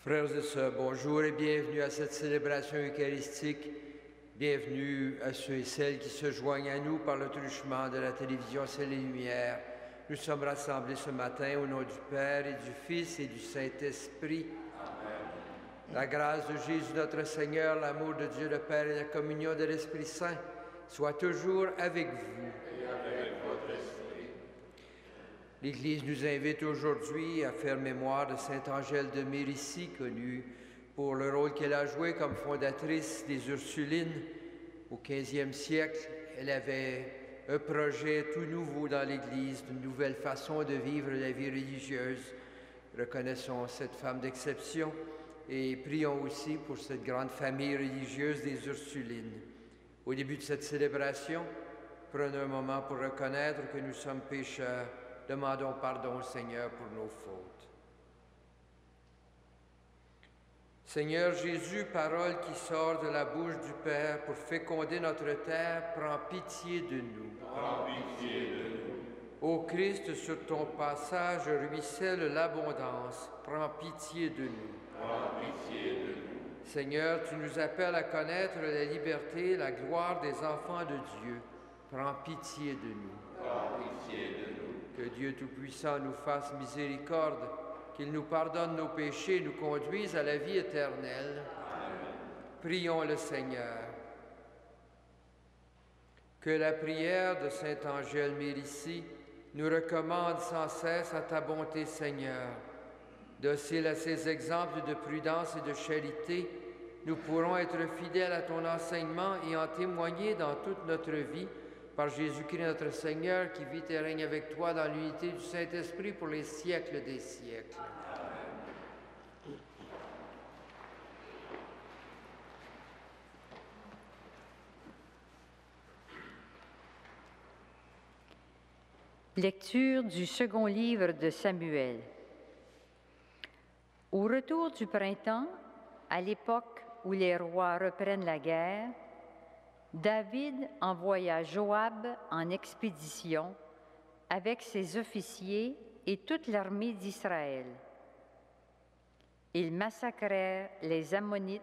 Frères et sœurs, bonjour et bienvenue à cette célébration eucharistique. Bienvenue à ceux et celles qui se joignent à nous par le truchement de la télévision C'est les Lumières. Nous sommes rassemblés ce matin au nom du Père et du Fils et du Saint-Esprit. Amen. La grâce de Jésus notre Seigneur, l'amour de Dieu le Père et la communion de l'Esprit Saint soient toujours avec vous. Et avec votre esprit. L'Église nous invite aujourd'hui à faire mémoire de Sainte Angèle de Mérici, connue pour le rôle qu'elle a joué comme fondatrice des Ursulines au XVe siècle. Elle avait un projet tout nouveau dans l'Église, une nouvelle façon de vivre la vie religieuse. Reconnaissons cette femme d'exception et prions aussi pour cette grande famille religieuse des Ursulines. Au début de cette célébration, prenons un moment pour reconnaître que nous sommes pécheurs. Demandons pardon au Seigneur pour nos fautes. Seigneur Jésus, parole qui sort de la bouche du Père pour féconder notre terre, prends pitié de nous. Prends pitié de nous. Ô Christ, sur ton passage ruisselle l'abondance, prends pitié de nous. Prends pitié de nous. Seigneur, tu nous appelles à connaître la liberté et la gloire des enfants de Dieu. Prends pitié de nous. Prends pitié de nous. Que Dieu Tout-Puissant nous fasse miséricorde, qu'il nous pardonne nos péchés et nous conduise à la vie éternelle. Amen. Prions le Seigneur. Que la prière de Sainte Angèle Mérici nous recommande sans cesse à ta bonté, Seigneur. Dociles à ces exemples de prudence et de charité, nous pourrons être fidèles à ton enseignement et en témoigner dans toute notre vie, par Jésus-Christ notre Seigneur, qui vit et règne avec toi dans l'unité du Saint-Esprit pour les siècles des siècles. Amen. Lecture du second livre de Samuel. Au retour du printemps, à l'époque où les rois reprennent la guerre, David envoya Joab en expédition avec ses officiers et toute l'armée d'Israël. Ils massacrèrent les Ammonites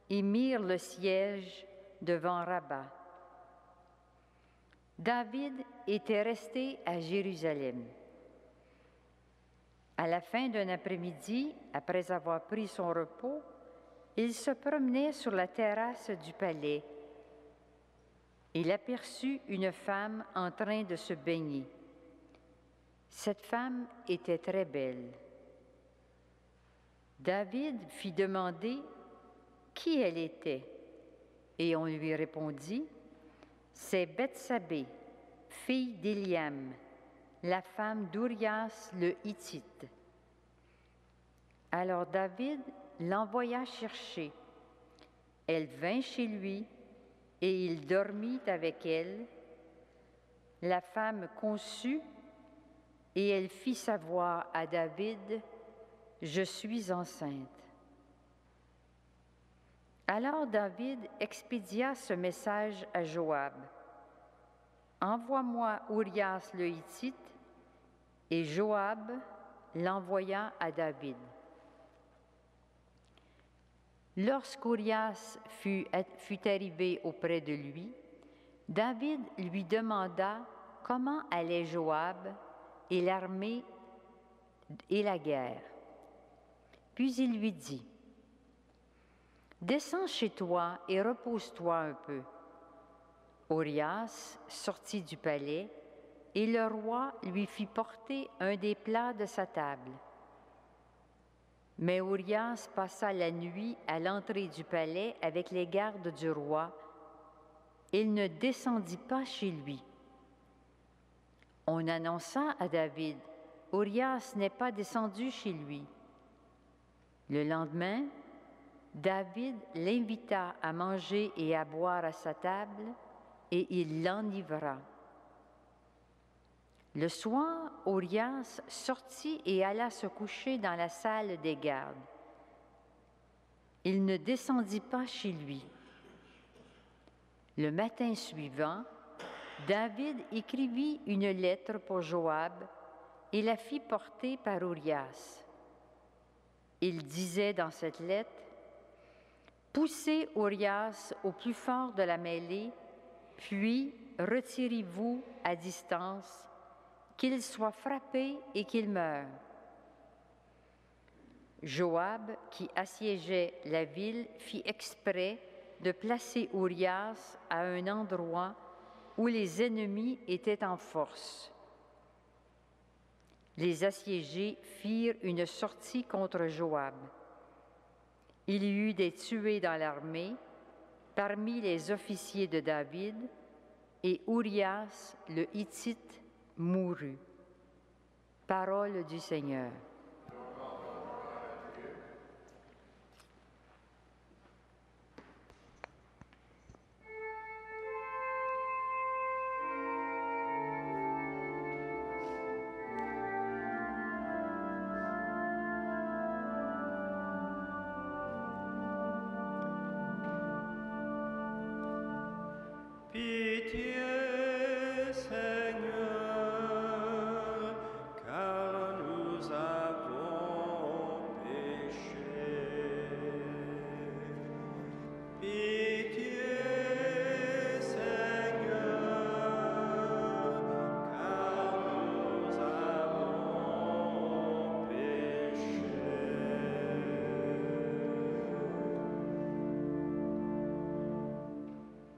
et mirent le siège devant Rabat. David était resté à Jérusalem. À la fin d'un après-midi, après avoir pris son repos, il se promenait sur la terrasse du palais. Il aperçut une femme en train de se baigner. Cette femme était très belle. David fit demander qui elle était, et on lui répondit, « C'est Bethsabée, fille d'Éliam, la femme d'Urias le Hittite. » Alors David l'envoya chercher. Elle vint chez lui, et il dormit avec elle. La femme conçut, et elle fit savoir à David, « Je suis enceinte. » Alors David expédia ce message à Joab, « Envoie-moi Urias le Hittite. » Et Joab l'envoya à David. Lorsqu'Urias fut arrivé auprès de lui, David lui demanda comment allait Joab et l'armée et la guerre. Puis il lui dit, « Descends chez toi et repose-toi un peu. » Urias sortit du palais et le roi lui fit porter un des plats de sa table. Mais Urias passa la nuit à l'entrée du palais avec les gardes du roi. Il ne descendit pas chez lui. On annonça à David, « Urias n'est pas descendu chez lui. » Le lendemain, David l'invita à manger et à boire à sa table, et il l'enivra. Le soir, Urias sortit et alla se coucher dans la salle des gardes. Il ne descendit pas chez lui. Le matin suivant, David écrivit une lettre pour Joab et la fit porter par Urias. Il disait dans cette lettre, « Poussez Urias au plus fort de la mêlée, puis retirez-vous à distance, qu'il soit frappé et qu'il meure. » Joab, qui assiégeait la ville, fit exprès de placer Urias à un endroit où les ennemis étaient en force. Les assiégés firent une sortie contre Joab. Il y eut des tués dans l'armée, parmi les officiers de David, et Urias le Hittite mourut. Parole du Seigneur.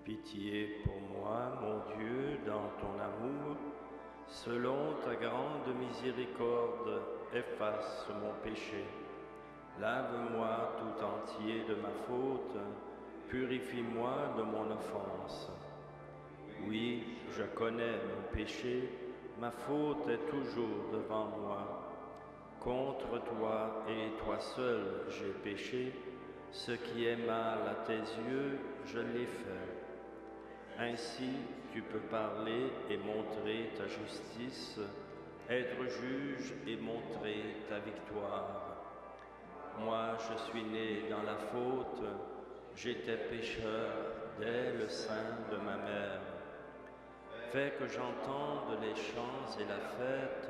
Pitié pour moi, mon Dieu, dans ton amour, selon ta grande miséricorde, efface mon péché. Lave-moi tout entier de ma faute, purifie-moi de mon offense. Oui, je connais mon péché, ma faute est toujours devant moi. Contre toi et toi seul j'ai péché, ce qui est mal à tes yeux, je l'ai fait. Ainsi, tu peux parler et montrer ta justice, être juge et montrer ta victoire. Moi, je suis né dans la faute, j'étais pécheur dès le sein de ma mère. Fais que j'entende les chants et la fête,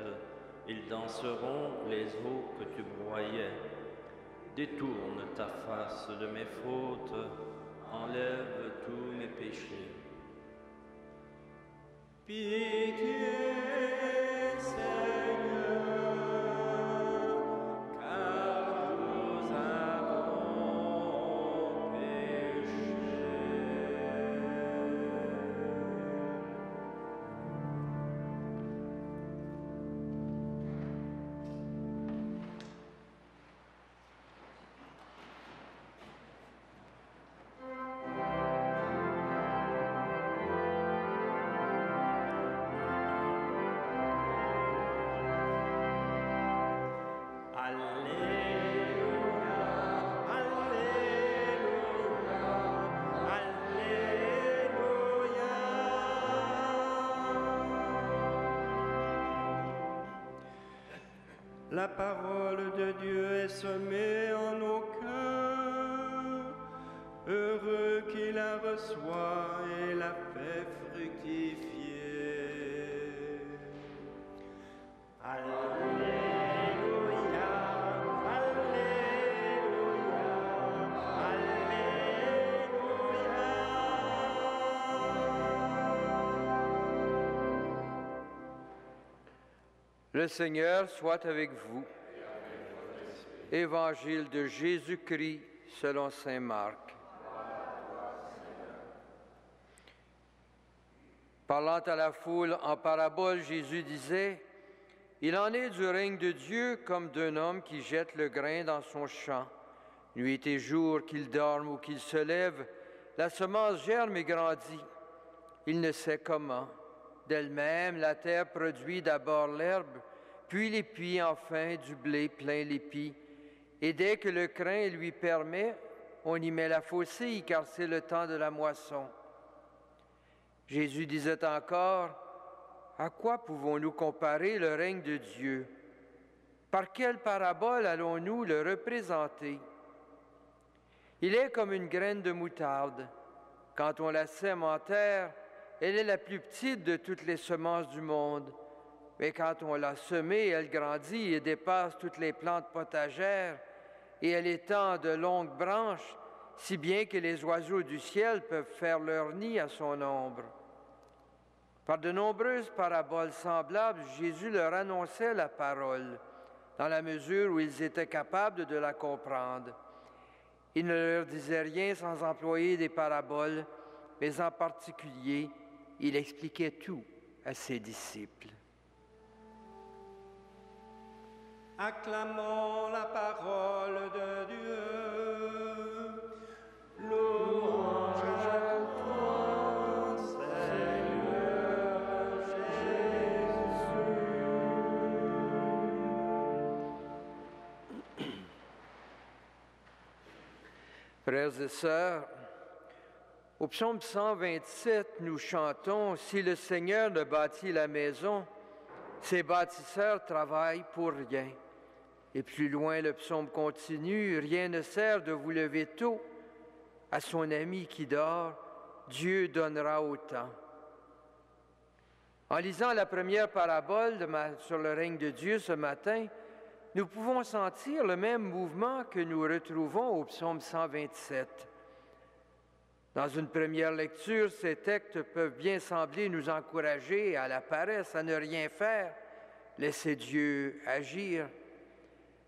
ils danseront les eaux que tu broyais. Détourne ta face de mes fautes, enlève tous mes péchés. Pitié, Seigneur, car nous avons péché. La parole de Dieu est semée en nos cœurs. Heureux qui la reçoit et la fait fructifier. Alléluia, Alléluia, Alléluia. Le Seigneur soit avec vous. Évangile de Jésus-Christ selon saint Marc. Parlant à la foule en parabole, Jésus disait, « Il en est du règne de Dieu comme d'un homme qui jette le grain dans son champ. Nuit et jour, qu'il dorme ou qu'il se lève, la semence germe et grandit. Il ne sait comment. D'elle-même, la terre produit d'abord l'herbe, puis l'épi, enfin du blé plein l'épi. Et dès que le crin lui permet, on y met la faucille, car c'est le temps de la moisson. » Jésus disait encore, « À quoi pouvons-nous comparer le règne de Dieu? Par quelle parabole allons-nous le représenter? Il est comme une graine de moutarde. Quand on la sème en terre, elle est la plus petite de toutes les semences du monde. Mais quand on l'a semée, elle grandit et dépasse toutes les plantes potagères. et elle étend de longues branches, si bien que les oiseaux du ciel peuvent faire leur nid à son ombre. Par de nombreuses paraboles semblables, Jésus leur annonçait la parole, dans la mesure où ils étaient capables de la comprendre. Il ne leur disait rien sans employer des paraboles, mais en particulier, il expliquait tout à ses disciples. Acclamons la parole de Dieu. Louange à toi, Seigneur Jésus. Frères et sœurs, au psaume 127, nous chantons « Si le Seigneur ne bâtit la maison, ses bâtisseurs travaillent pour rien. » Et plus loin, le psaume continue « Rien ne sert de vous lever tôt. À son ami qui dort, Dieu donnera autant. » En lisant la première parabole sur le règne de Dieu ce matin, nous pouvons sentir le même mouvement que nous retrouvons au psaume 127. Dans une première lecture, ces textes peuvent bien sembler nous encourager à la paresse, à ne rien faire, laisser Dieu agir.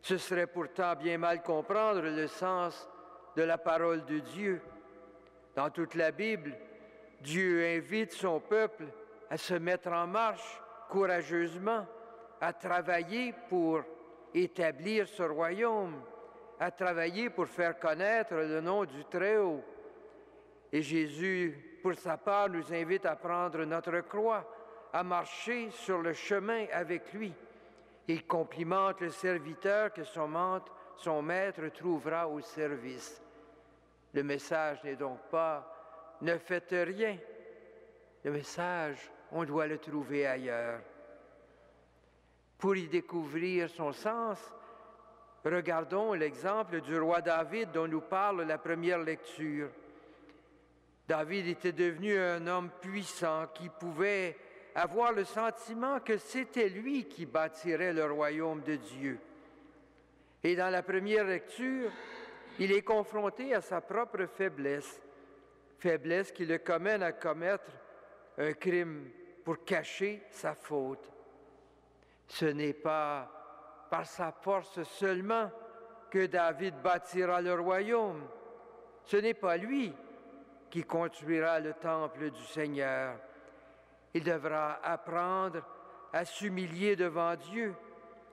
Ce serait pourtant bien mal comprendre le sens de la parole de Dieu. Dans toute la Bible, Dieu invite son peuple à se mettre en marche courageusement, à travailler pour établir ce royaume, à travailler pour faire connaître le nom du Très-Haut. Et Jésus, pour sa part, nous invite à prendre notre croix, à marcher sur le chemin avec lui. Il complimente le serviteur que son maître trouvera au service. Le message n'est donc pas « ne faites rien ». Le message, on doit le trouver ailleurs. Pour y découvrir son sens, regardons l'exemple du roi David dont nous parle la première lecture. David était devenu un homme puissant qui pouvait avoir le sentiment que c'était lui qui bâtirait le royaume de Dieu. Et dans la première lecture, il est confronté à sa propre faiblesse, faiblesse qui le mène à commettre un crime pour cacher sa faute. Ce n'est pas par sa force seulement que David bâtira le royaume. Ce n'est pas lui qui construira le temple du Seigneur. Il devra apprendre à s'humilier devant Dieu,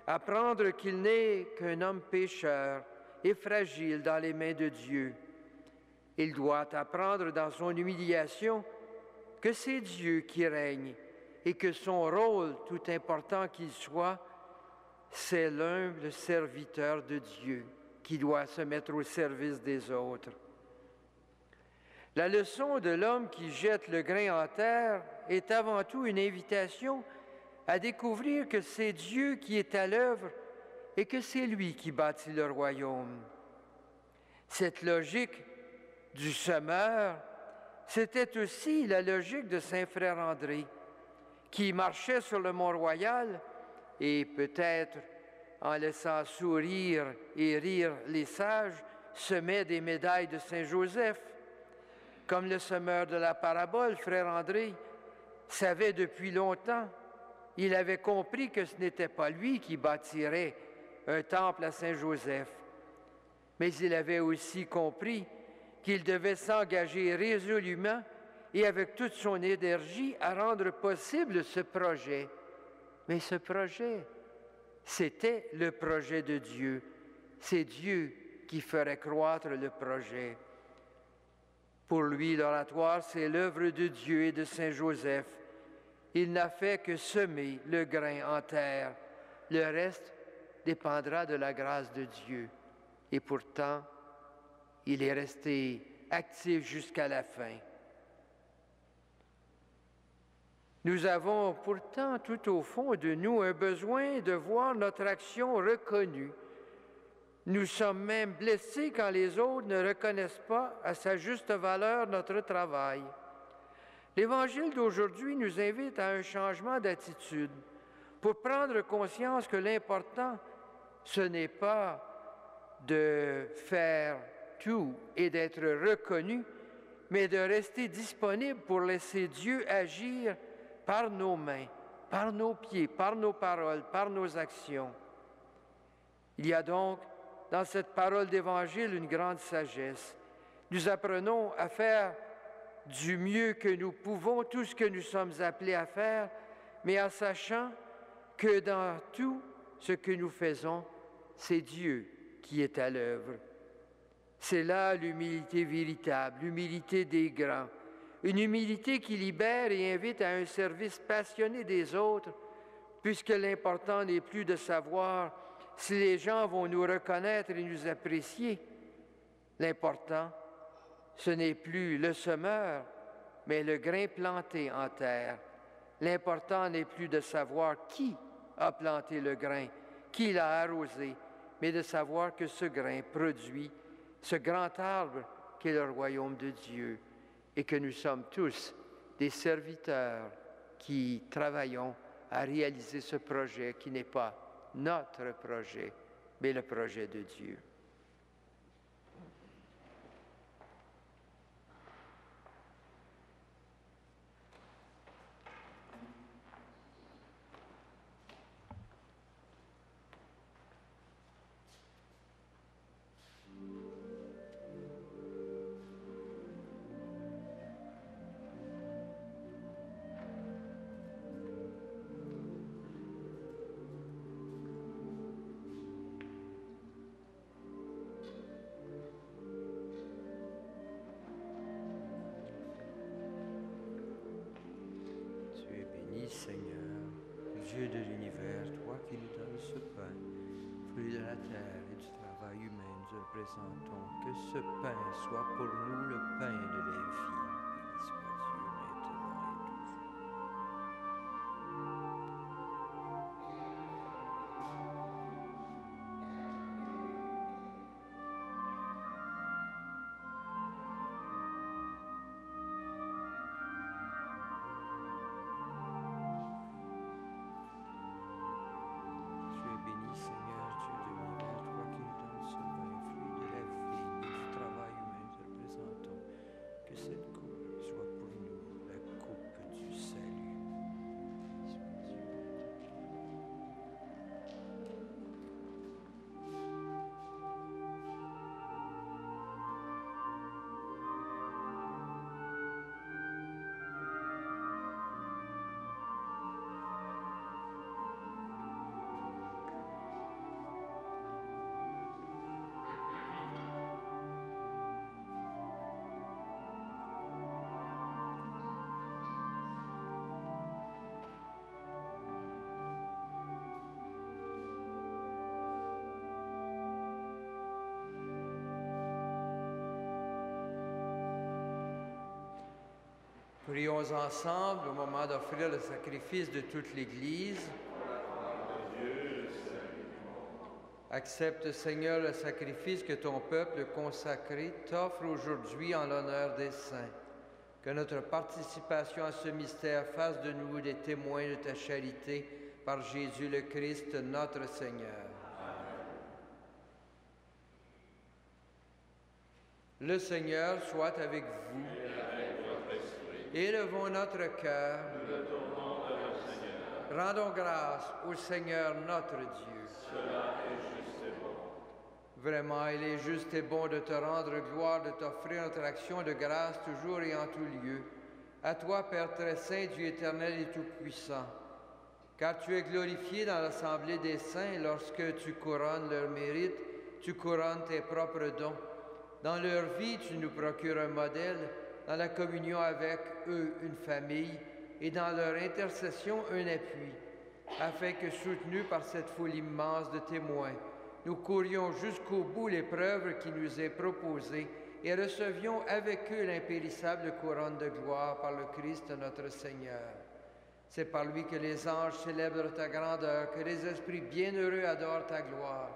apprendre qu'il n'est qu'un homme pécheur et fragile dans les mains de Dieu. Il doit apprendre dans son humiliation que c'est Dieu qui règne et que son rôle, tout important qu'il soit, c'est l'humble serviteur de Dieu qui doit se mettre au service des autres. La leçon de l'homme qui jette le grain en terre est avant tout une invitation à découvrir que c'est Dieu qui est à l'œuvre et que c'est lui qui bâtit le royaume. Cette logique du semeur, c'était aussi la logique de Saint Frère André, qui marchait sur le Mont-Royal et peut-être, en laissant sourire et rire les sages, semait des médailles de Saint-Joseph. Comme le semeur de la parabole, Frère André savait depuis longtemps, il avait compris que ce n'était pas lui qui bâtirait un temple à Saint-Joseph, mais il avait aussi compris qu'il devait s'engager résolument et avec toute son énergie à rendre possible ce projet. Mais ce projet, c'était le projet de Dieu. C'est Dieu qui ferait croître le projet. Pour lui, l'oratoire, c'est l'œuvre de Dieu et de Saint Joseph. Il n'a fait que semer le grain en terre. Le reste dépendra de la grâce de Dieu. Et pourtant, il est resté actif jusqu'à la fin. Nous avons pourtant tout au fond de nous un besoin de voir notre action reconnue. Nous sommes même blessés quand les autres ne reconnaissent pas à sa juste valeur notre travail. L'Évangile d'aujourd'hui nous invite à un changement d'attitude pour prendre conscience que l'important, ce n'est pas de faire tout et d'être reconnu, mais de rester disponible pour laisser Dieu agir par nos mains, par nos pieds, par nos paroles, par nos actions. Il y a donc dans cette parole d'Évangile une grande sagesse. Nous apprenons à faire du mieux que nous pouvons tout ce que nous sommes appelés à faire, mais en sachant que dans tout ce que nous faisons, c'est Dieu qui est à l'œuvre. C'est là l'humilité véritable, l'humilité des grands, une humilité qui libère et invite à un service passionné des autres, puisque l'important n'est plus de savoir si les gens vont nous reconnaître et nous apprécier. L'important, ce n'est plus le semeur, mais le grain planté en terre. L'important n'est plus de savoir qui a planté le grain, qui l'a arrosé, mais de savoir que ce grain produit ce grand arbre qu'est le royaume de Dieu et que nous sommes tous des serviteurs qui travaillons à réaliser ce projet qui n'est pas notre projet, mais le projet de Dieu. Seigneur, Dieu de l'univers, toi qui nous donnes ce pain, fruit de la terre et du travail humain, nous te présentons. Que ce pain soit pour nous le pain de la vie. Béni soit Dieu maintenant et toujours. Prions ensemble au moment d'offrir le sacrifice de toute l'Église. Accepte, Seigneur, le sacrifice que ton peuple consacré t'offre aujourd'hui en l'honneur des saints. Que notre participation à ce mystère fasse de nous des témoins de ta charité par Jésus le Christ, notre Seigneur. Le Seigneur soit avec vous. Élevons notre cœur. Rendons grâce au Seigneur notre Dieu. Cela est juste et bon. Vraiment, il est juste et bon de te rendre gloire, de t'offrir notre action de grâce toujours et en tout lieu. À toi, Père très saint, Dieu éternel et tout-puissant, car tu es glorifié dans l'assemblée des saints lorsque tu couronnes leur mérite, tu couronnes tes propres dons. Dans leur vie, tu nous procures un modèle, dans la communion avec eux, une famille, et dans leur intercession, un appui, afin que, soutenus par cette foule immense de témoins, nous courions jusqu'au bout l'épreuve qui nous est proposée et recevions avec eux l'impérissable couronne de gloire par le Christ notre Seigneur. C'est par lui que les anges célèbrent ta grandeur, que les esprits bienheureux adorent ta gloire,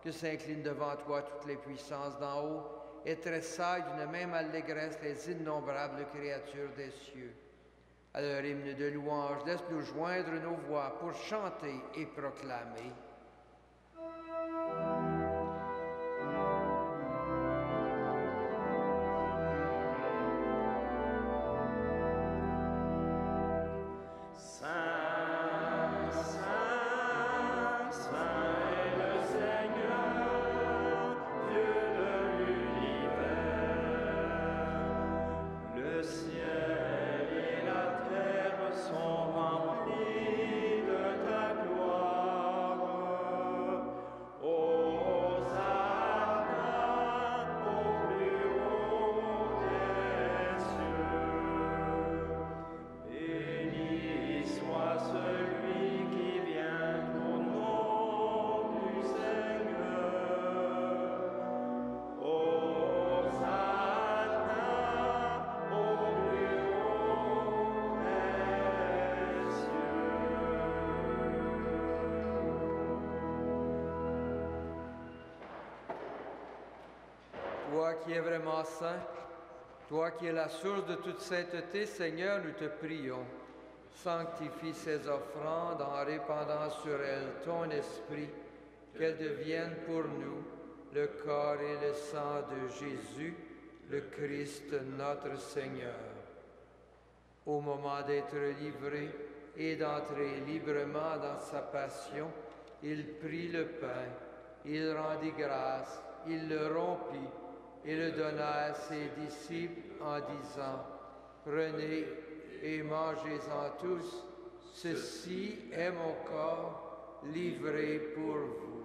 que s'inclinent devant toi toutes les puissances d'en haut et tressaillent d'une même allégresse les innombrables créatures des cieux. À leur hymne de louange, laisse-nous joindre nos voix pour chanter et proclamer. Toi qui es vraiment saint, toi qui es la source de toute sainteté, Seigneur, nous te prions. Sanctifie ces offrandes en répandant sur elles ton esprit, qu'elles deviennent pour nous le corps et le sang de Jésus, le Christ notre Seigneur. Au moment d'être livré et d'entrer librement dans sa passion, il prit le pain, il rendit grâce, il le rompit et le donna à ses disciples en disant, « Prenez et mangez-en tous, ceci est mon corps livré pour vous. »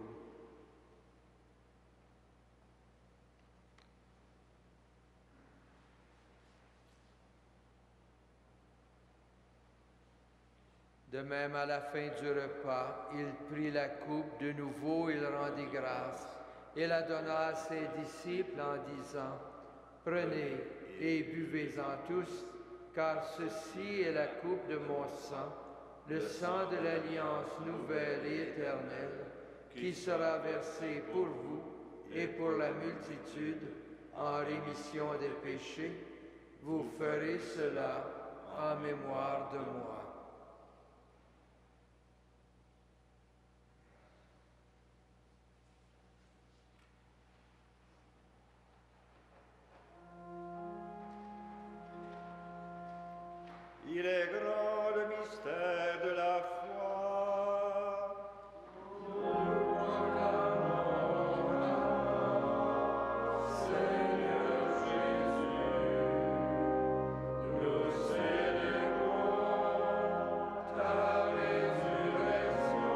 De même, à la fin du repas, il prit la coupe, de nouveau il rendit grâce, et la donna à ses disciples en disant, « Prenez et buvez-en tous, car ceci est la coupe de mon sang, le sang de l'alliance nouvelle et éternelle, qui sera versé pour vous et pour la multitude en rémission des péchés. Vous ferez cela en mémoire de moi. » Il est grand le mystère de la foi. Seigneur Jésus, nous célébrons ta résurrection.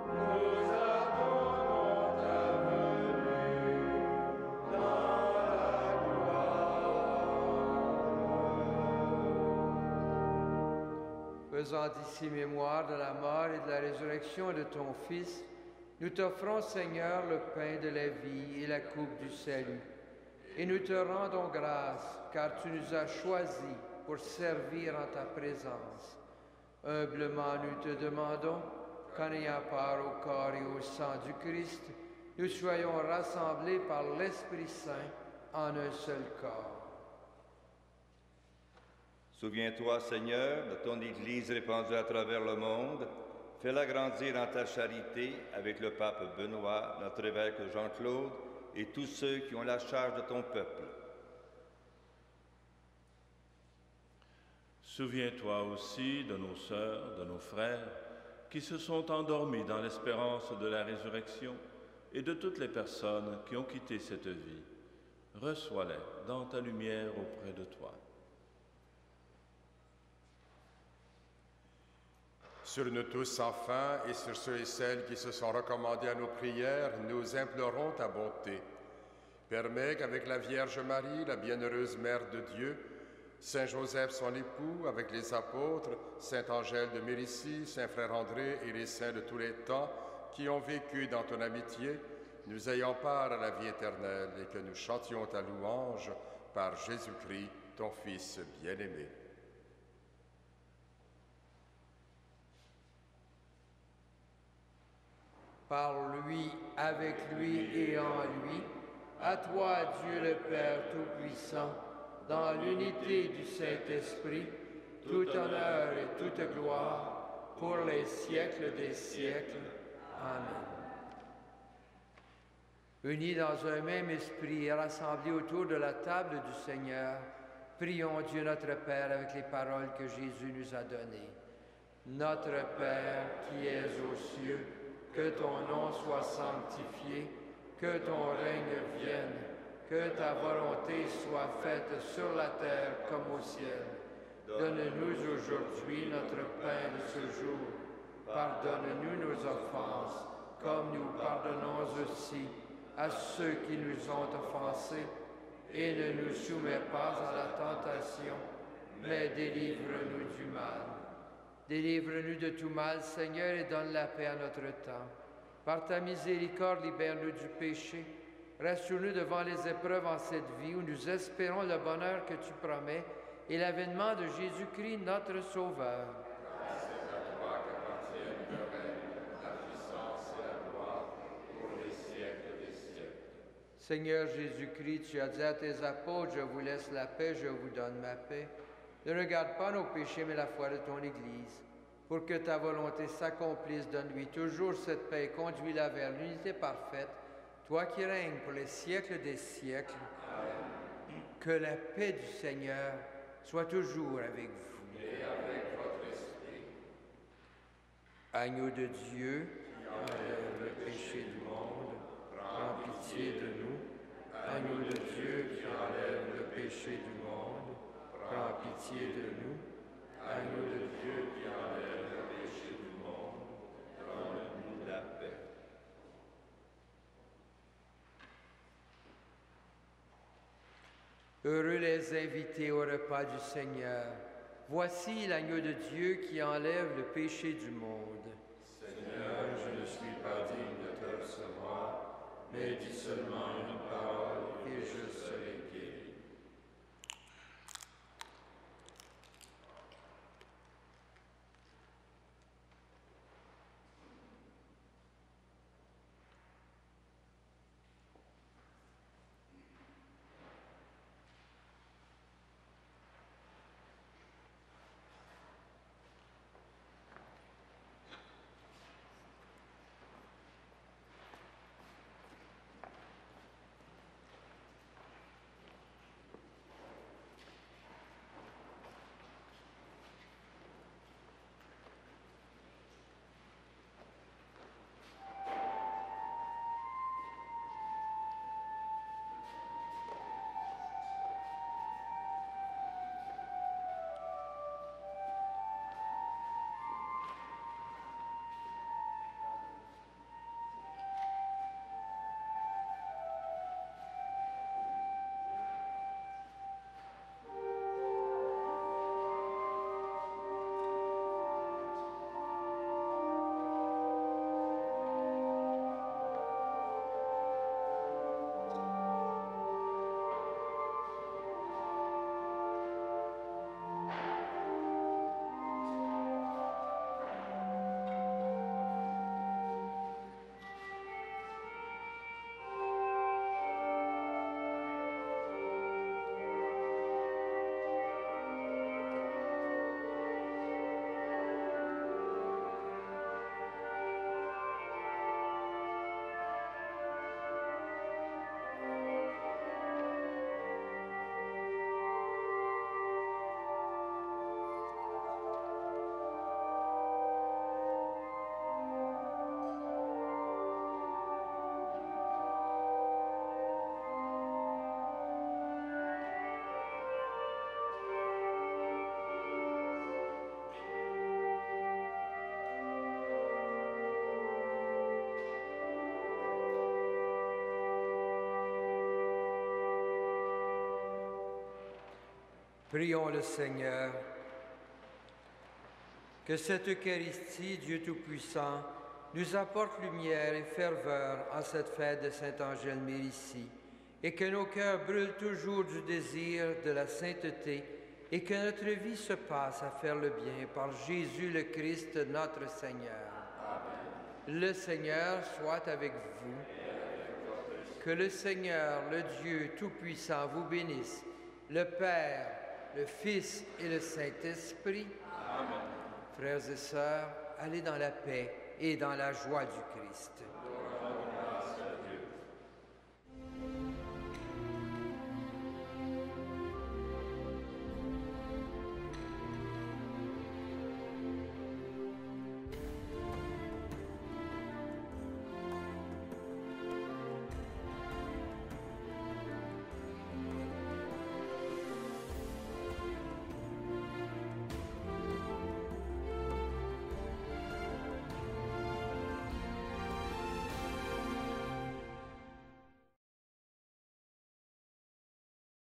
Nous attendons ta venue dans la Faisant ici mémoire de la mort et de la résurrection de ton Fils, nous t'offrons, Seigneur, le pain de la vie et la coupe du salut. Et nous te rendons grâce, car tu nous as choisis pour servir en ta présence. Humblement, nous te demandons qu'en ayant part au corps et au sang du Christ, nous soyons rassemblés par l'Esprit Saint en un seul corps. Souviens-toi, Seigneur, de ton Église répandue à travers le monde. Fais-la grandir dans ta charité avec le pape Benoît, notre évêque Jean-Claude et tous ceux qui ont la charge de ton peuple. Souviens-toi aussi de nos sœurs, de nos frères, qui se sont endormis dans l'espérance de la résurrection et de toutes les personnes qui ont quitté cette vie. Reçois-les dans ta lumière auprès de toi. Sur nous tous enfin et sur ceux et celles qui se sont recommandés à nos prières, nous implorons ta bonté. Permets qu'avec la Vierge Marie, la bienheureuse Mère de Dieu, Saint Joseph son époux, avec les apôtres, Saint Angèle de Méricie, Saint Frère André et les saints de tous les temps qui ont vécu dans ton amitié, nous ayons part à la vie éternelle et que nous chantions ta louange par Jésus-Christ, ton Fils bien-aimé. Par lui, avec lui et en lui, à toi, Dieu le Père Tout-Puissant, dans l'unité du Saint-Esprit, tout honneur et toute gloire, pour les siècles des siècles. Amen. Unis dans un même esprit et rassemblés autour de la table du Seigneur, prions Dieu notre Père avec les paroles que Jésus nous a données. Notre Père qui es aux cieux, que ton nom soit sanctifié, que ton règne vienne, que ta volonté soit faite sur la terre comme au ciel. Donne-nous aujourd'hui notre pain de ce jour. Pardonne-nous nos offenses, comme nous pardonnons aussi à ceux qui nous ont offensés. Et ne nous soumets pas à la tentation, mais délivre-nous du mal. Délivre-nous de tout mal, Seigneur, et donne la paix à notre temps. Par ta miséricorde, libère-nous du péché. Rassure-nous devant les épreuves en cette vie où nous espérons le bonheur que tu promets et l'avènement de Jésus-Christ, notre Sauveur. Grâce à toi qu'appartiennent le règne, la puissance et la gloire pour les siècles des siècles. Seigneur Jésus-Christ, tu as dit à tes apôtres, je vous laisse la paix, je vous donne ma paix. Ne regarde pas nos péchés, mais la foi de ton Église. Pour que ta volonté s'accomplisse, donne-lui toujours cette paix et conduis-la vers l'unité parfaite, toi qui règnes pour les siècles des siècles. Amen. Que la paix du Seigneur soit toujours avec vous. Et avec votre esprit. Agneau de Dieu, qui enlève le péché du monde, prends pitié de nous. Agneau de Dieu, qui enlève le péché du monde, prends pitié de nous. Agneau de Dieu, qui enlève le péché du monde, donne-nous la paix. Heureux les invités au repas du Seigneur. Voici l'agneau de Dieu qui enlève le péché du monde. Seigneur, je ne suis pas digne de te recevoir, mais dis seulement une parole et je serai guéri. Prions le Seigneur. Que cette Eucharistie, Dieu Tout-Puissant, nous apporte lumière et ferveur en cette fête de Saint-Angèle Méricie, et que nos cœurs brûlent toujours du désir de la sainteté, et que notre vie se passe à faire le bien par Jésus le Christ, notre Seigneur. Amen. Le Seigneur soit avec vous. Que le Seigneur, le Dieu Tout-Puissant, vous bénisse, le Père, le Fils et le Saint-Esprit. Amen. Frères et sœurs, allez dans la paix et dans la joie du Christ.